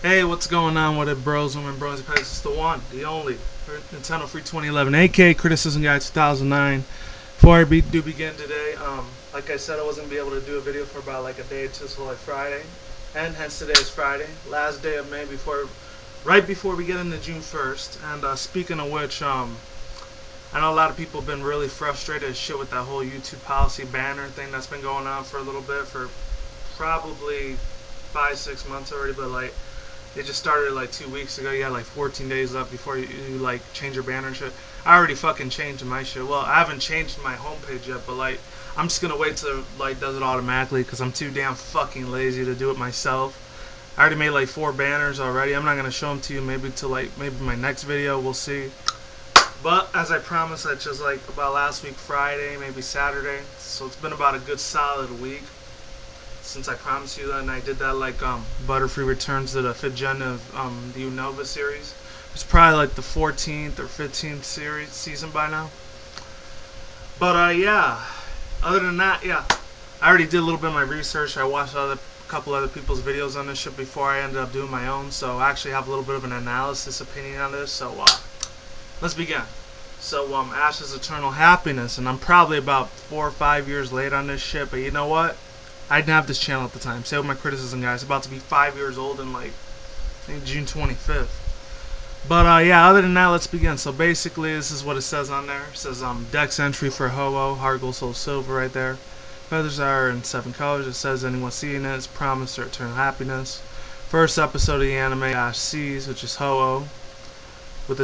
Hey, what's going on with it, bros, women, bros, it's the one, the only, Nintendo Free 2011, aka Criticism Guy 2009. Before I do begin today, like I said, I wasn't gonna be able to do a video for about like a day or two, so like Friday, and hence today is Friday, last day of May right before we get into June 1st. And speaking of which, I know a lot of people have been really frustrated as shit with that whole YouTube policy banner thing that's been going on for a little bit, for probably 5-6 months already, but like. It just started like 2 weeks ago. You had like 14 days left before you like change your banner and shit. I already fucking changed my shit. Well, I haven't changed my homepage yet, but like I'm just gonna wait till like does it automatically because I'm too damn fucking lazy to do it myself. I already made like 4 banners already. I'm not gonna show them to you maybe till like maybe my next video. We'll see. But as I promised, that's just like about last week Friday, maybe Saturday. So it's been about a good solid week since I promised you that, and I did that like Butterfree returns to the 5th gen of the Unova series. It's probably like the 14th or 15th season by now. But yeah, other than that, yeah, I already did a little bit of my research. I watched a couple other people's videos on this shit before I ended up doing my own, so I actually have a little bit of an analysis opinion on this. So let's begin. So Ash's Eternal Happiness, and I'm probably about 4 or 5 years late on this shit, but you know what? I didn't have this channel at the time. Same with my criticism, guys. About to be 5 years old in like I think June 25th. But yeah, other than that, let's begin. So basically, this is what it says on there. It says Dex entry for Ho-Oh, Heart Gold Soul Silver right there. Feathers are in 7 colors. It says anyone seeing it is promised their eternal happiness. First episode of the anime Ash sees, which is Ho-Oh. With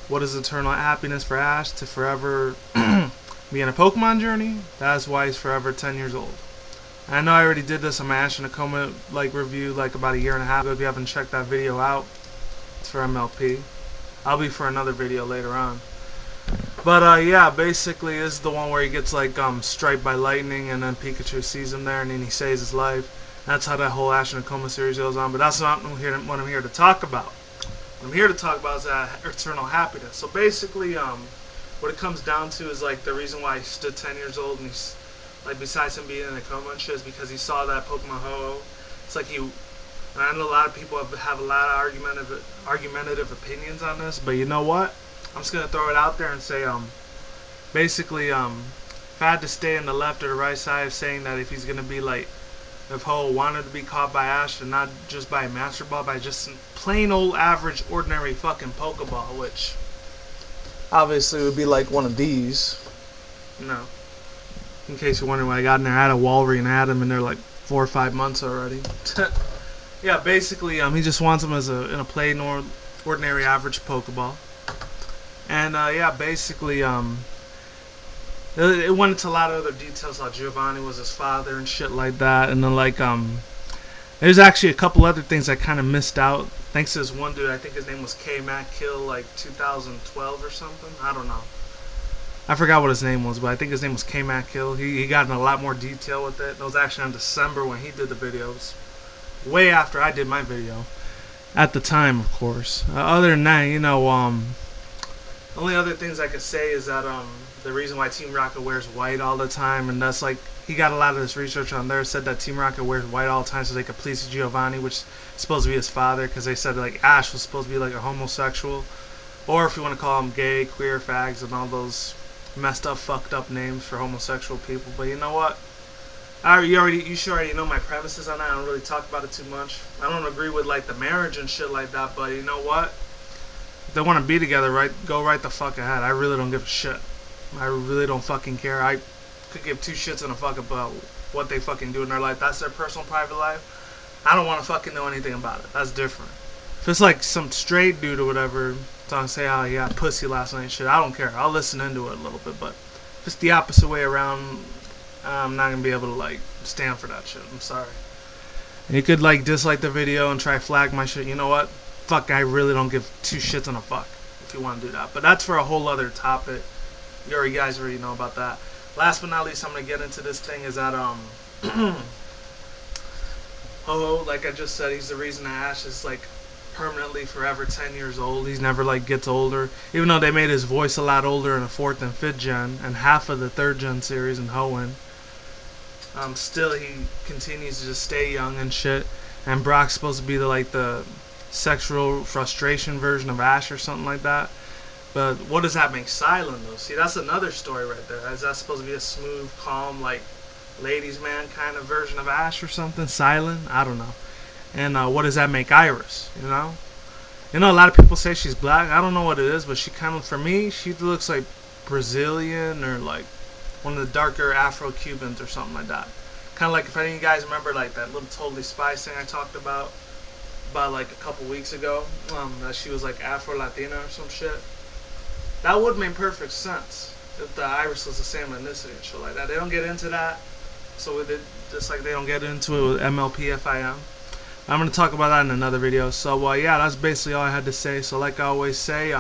what is eternal happiness for Ash? To forever be in a Pokemon journey. That's why he's forever 10 years old. I know I already did this on my Ash and Acoma like review like about a year and a half ago. If you haven't checked that video out, it's for MLP. I'll be for another video later on. But yeah, basically this is the one where he gets like striked by lightning, and then Pikachu sees him there, and then he saves his life. That's how that whole Ash and Acoma series goes on. But that's not what I'm here to talk about. What I'm here to talk about is that eternal happiness. So basically, what it comes down to is like the reason why he stood 10 years old, and he's like, besides him being in a coma and shit, is because he saw that Pokemon Ho-Oh. It's like and I know a lot of people have a lot of argumentative opinions on this, but you know what? I'm just gonna throw it out there and say, basically, if I had to stay on the left or the right side of saying that if he's gonna be like, if Ho-Oh wanted to be caught by Ash and not just by a Master Ball, by just some plain old average ordinary fucking Pokeball, which obviously would be like one of these, you know. In case you're wondering why I got in there, I had a Walrein and had him in there like 4 or 5 months already. Yeah, basically, he just wants him as in a plain ordinary average Pokeball. And yeah, basically, it went into a lot of other details, how Giovanni was his father and shit like that. And then like there's actually a couple other things I kind of missed out. Thanks to this one dude, I think his name was K-Mac-Kill, like 2012 or something. I don't know. I forgot what his name was, but I think his name was K-Mac-Kill. He got in a lot more detail with it. It was actually in December when he did the videos. Way after I did my video. At the time, of course. Other than that, you know, the only other things I could say is that the reason why Team Rocket wears white all the time, and that's like, he got a lot of this research on there, said that Team Rocket wears white all the time so they could please Giovanni, which is supposed to be his father, because they said like Ash was supposed to be like a homosexual. Or if you want to call him gay, queer, fags, and all those messed up, fucked up names for homosexual people. But you know what? You should already know my premises on that. I don't really talk about it too much. I don't agree with like the marriage and shit like that. But you know what? If they want to be together, right? Go right the fuck ahead. I really don't give a shit. I really don't fucking care. I could give 2 shits and a fuck about what they fucking do in their life. That's their personal private life. I don't want to fucking know anything about it. That's different. If it's like some straight dude or whatever, talking say how he got pussy last night and shit, I don't care. I'll listen into it a little bit, but if it's the opposite way around, I'm not gonna be able to like stand for that shit. I'm sorry. And you could like dislike the video and try flag my shit. You know what? Fuck, I really don't give 2 shits and a fuck if you want to do that. But that's for a whole other topic. You guys already know about that. Last but not least, I'm gonna get into this thing is that Ho-Oh, like I just said, he's the reason that Ash is like permanently forever 10 years old. He's never like gets older, even though they made his voice a lot older in the 4th and 5th gen and half of the 3rd gen series in Hoenn. Still he continues to just stay young and shit. And Brock's supposed to be the sexual frustration version of Ash or something like that. But what does that make Silent though? See, that's another story right there. Is that supposed to be a smooth, calm, like ladies' man kind of version of Ash or something? Silent? I don't know. And what does that make Iris? You know, a lot of people say she's black. I don't know what it is, but she kind of, for me, she looks like Brazilian or like one of the darker Afro-Cubans or something like that. Kind of like, if any of you guys remember, like that little Totally Spies thing I talked about like a couple weeks ago, that she was like Afro-Latina or some shit. That would make perfect sense if the Iris was the same ethnicity and shit like that. They don't get into that, so with it, just like they don't get into it with MLPFIM. I'm going to talk about that in another video. So yeah, that's basically all I had to say. So like I always say,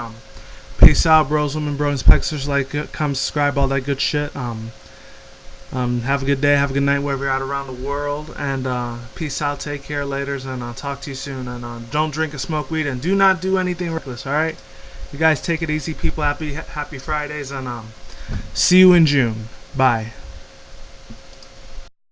peace out, bros, women, bronies, pegasisters. Like, comment, subscribe, all that good shit. Have a good day, have a good night wherever you're at around the world, and peace out, take care, laters, and I'll talk to you soon. And don't drink or smoke weed, and do not do anything reckless. All right, you guys take it easy, people. Happy Fridays, and see you in June. Bye.